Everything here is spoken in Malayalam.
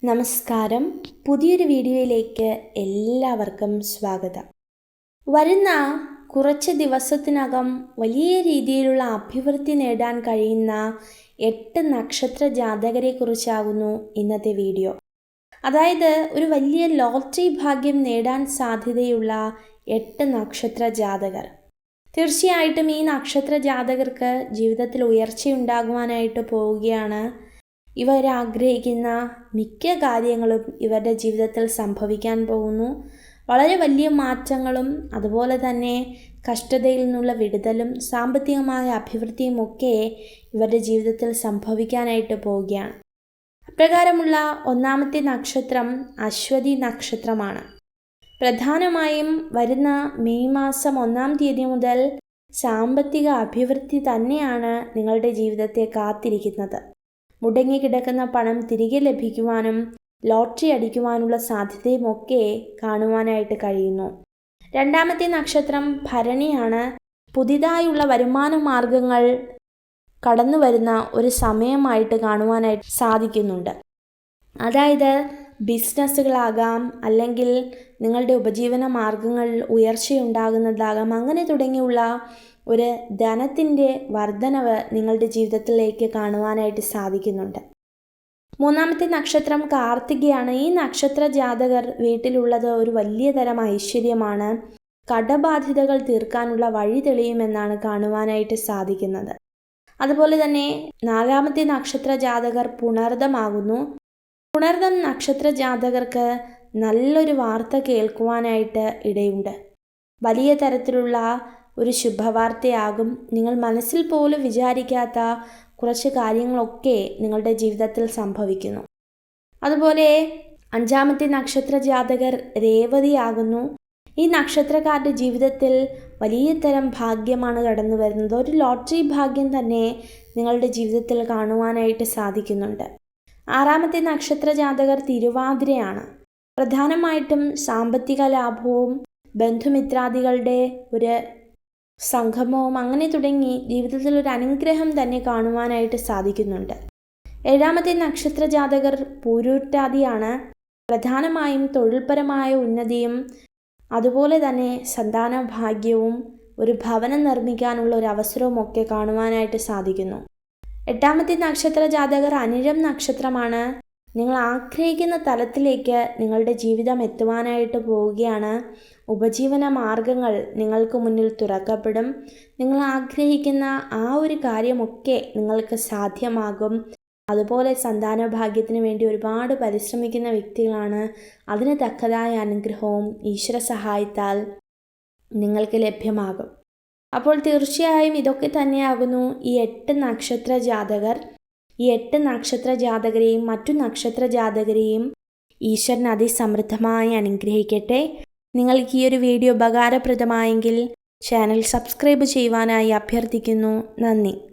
നമസ്കാരം. പുതിയൊരു വീഡിയോയിലേക്ക് എല്ലാവർക്കും സ്വാഗതം. വരുന്ന കുറച്ച് ദിവസത്തിനകം വലിയ രീതിയിലുള്ള അഭിവൃദ്ധി നേടാൻ കഴിയുന്ന 8 നക്ഷത്ര ജാതകരെക്കുറിച്ചാകുന്നു ഇന്നത്തെ വീഡിയോ. അതായത് ഒരു വലിയ ലോട്ടറി ഭാഗ്യം നേടാൻ സാധ്യതയുള്ള 8 നക്ഷത്ര ജാതകർ. തീർച്ചയായിട്ടും ഈ നക്ഷത്ര ജാതകർക്ക് ജീവിതത്തിൽ ഉയർച്ചയുണ്ടാകുവാനായിട്ട് പോവുകയാണ്. ഇവർ ആഗ്രഹിക്കുന്ന മിക്ക കാര്യങ്ങളും ഇവരുടെ ജീവിതത്തിൽ സംഭവിക്കാൻ പോകുന്നു. വളരെ വലിയ മാറ്റങ്ങളും അതുപോലെ തന്നെ കഷ്ടതയിൽ നിന്നുള്ള വിടുതലും സാമ്പത്തികമായ അഭിവൃദ്ധിയും ഒക്കെ ഇവരുടെ ജീവിതത്തിൽ സംഭവിക്കാനായിട്ട് പോവുകയാണ്. അപ്രകാരമുള്ള ഒന്നാമത്തെ നക്ഷത്രം അശ്വതി നക്ഷത്രമാണ്. പ്രധാനമായും വരുന്ന മെയ് മാസം 1-ാം തീയതി മുതൽ സാമ്പത്തിക അഭിവൃദ്ധി തന്നെയാണ് നിങ്ങളുടെ ജീവിതത്തെ കാത്തിരിക്കുന്നത്. മുടങ്ങിക്കിടക്കുന്ന പണം തിരികെ ലഭിക്കുവാനും ലോട്ടറി അടിക്കുവാനുള്ള സാധ്യതയുമൊക്കെ കാണുവാനായിട്ട് കഴിയുന്നു. രണ്ടാമത്തെ നക്ഷത്രം ഭരണിയാണ്. പുതിയതായുള്ള വരുമാന മാർഗങ്ങൾ കടന്നു വരുന്ന ഒരു സമയമായിട്ട് കാണുവാനായിട്ട് സാധിക്കുന്നുണ്ട്. അതായത് ബിസിനസ്സുകളാകാം, അല്ലെങ്കിൽ നിങ്ങളുടെ ഉപജീവന മാർഗങ്ങളിൽ ഉയർച്ചയുണ്ടാകുന്നതാകാം. അങ്ങനെ തുടങ്ങിയുള്ള ഒരു ധനത്തിൻ്റെ വർധനവ് നിങ്ങളുടെ ജീവിതത്തിലേക്ക് കാണുവാനായിട്ട് സാധിക്കുന്നുണ്ട്. മൂന്നാമത്തെ നക്ഷത്രം കാർത്തികയാണ്. ഈ നക്ഷത്ര ജാതകർ വീട്ടിലുള്ളത് ഒരു വലിയ തരം ഐശ്വര്യമാണ്. കടബാധ്യതകൾ തീർക്കാനുള്ള വഴി തെളിയുമെന്നാണ് കാണുവാനായിട്ട് സാധിക്കുന്നത്. അതുപോലെ തന്നെ 4-ാമത്തെ നക്ഷത്ര ജാതകർ പുണർദമാകുന്നു. പുണർദം നക്ഷത്ര ജാതകർക്ക് നല്ലൊരു വാർത്ത കേൾക്കുവാനായിട്ട് ഇടയുണ്ട്. വലിയ തരത്തിലുള്ള ഒരു ശുഭവാർത്തയാകും. നിങ്ങൾ മനസ്സിൽ പോലും വിചാരിക്കാത്ത കുറച്ച് കാര്യങ്ങളൊക്കെ നിങ്ങളുടെ ജീവിതത്തിൽ സംഭവിക്കുന്നു. അതുപോലെ 5-ാമത്തെ നക്ഷത്ര ജാതകർ രേവതിയാകുന്നു. ഈ നക്ഷത്രക്കാരുടെ ജീവിതത്തിൽ വലിയ തരം ഭാഗ്യമാണ് കടന്നു വരുന്നത്. ഒരു ലോട്ടറി ഭാഗ്യം തന്നെ നിങ്ങളുടെ ജീവിതത്തിൽ കാണുവാനായിട്ട് സാധിക്കുന്നുണ്ട്. 6-ാമത്തെ നക്ഷത്ര ജാതകർ തിരുവാതിരയാണ്. പ്രധാനമായിട്ടും സാമ്പത്തിക ലാഭവും ബന്ധുമിത്രാദികളുടെ ഒരു സംഗമവും അങ്ങനെ തുടങ്ങി ജീവിതത്തിൽ ഒരു അനുഗ്രഹം തന്നെ കാണുവാനായിട്ട് സാധിക്കുന്നുണ്ട്. 7-ാമത്തെ നക്ഷത്ര ജാതകർ പൂരുരുട്ടാതിയാണ്. പ്രധാനമായും തൊഴിൽപരമായ ഉന്നതിയും അതുപോലെ തന്നെ സന്താന ഭാഗ്യവും ഒരു ഭവനം നിർമ്മിക്കാനുള്ള ഒരു അവസരവും ഒക്കെ കാണുവാനായിട്ട് സാധിക്കുന്നു. 8-ാമത്തെ നക്ഷത്ര ജാതകർ അനിഴം നക്ഷത്രമാണ്. നിങ്ങൾ ആഗ്രഹിക്കുന്ന തലത്തിലേക്ക് നിങ്ങളുടെ ജീവിതം എത്തുവാനായിട്ട് പോവുകയാണ്. ഉപജീവന മാർഗങ്ങൾ നിങ്ങൾക്ക് മുന്നിൽ തുറക്കപ്പെടും. നിങ്ങൾ ആഗ്രഹിക്കുന്ന ആ ഒരു കാര്യമൊക്കെ നിങ്ങൾക്ക് സാധ്യമാകും. അതുപോലെ സന്താന ഭാഗ്യത്തിന് വേണ്ടി ഒരുപാട് പരിശ്രമിക്കുന്ന വ്യക്തികളാണ്. അതിന് തക്കതായ അനുഗ്രഹവും ഈശ്വര സഹായത്താൽ നിങ്ങൾക്ക് ലഭ്യമാകും. അപ്പോൾ തീർച്ചയായും ഇതൊക്കെ തന്നെയാകുന്നു ഈ 8 നക്ഷത്ര ജാതകർ. ഈ 8 നക്ഷത്ര ജാതകരെയും മറ്റു നക്ഷത്ര ജാതകരെയും ഈശ്വരൻ അതിസമൃദ്ധമായി അനുഗ്രഹിക്കട്ടെ. നിങ്ങൾക്ക് ഈ ഒരു വീഡിയോ ഉപകാരപ്രദമായെങ്കിൽ ചാനൽ സബ്സ്ക്രൈബ് ചെയ്യുവാനായി അഭ്യർത്ഥിക്കുന്നു. നന്ദി.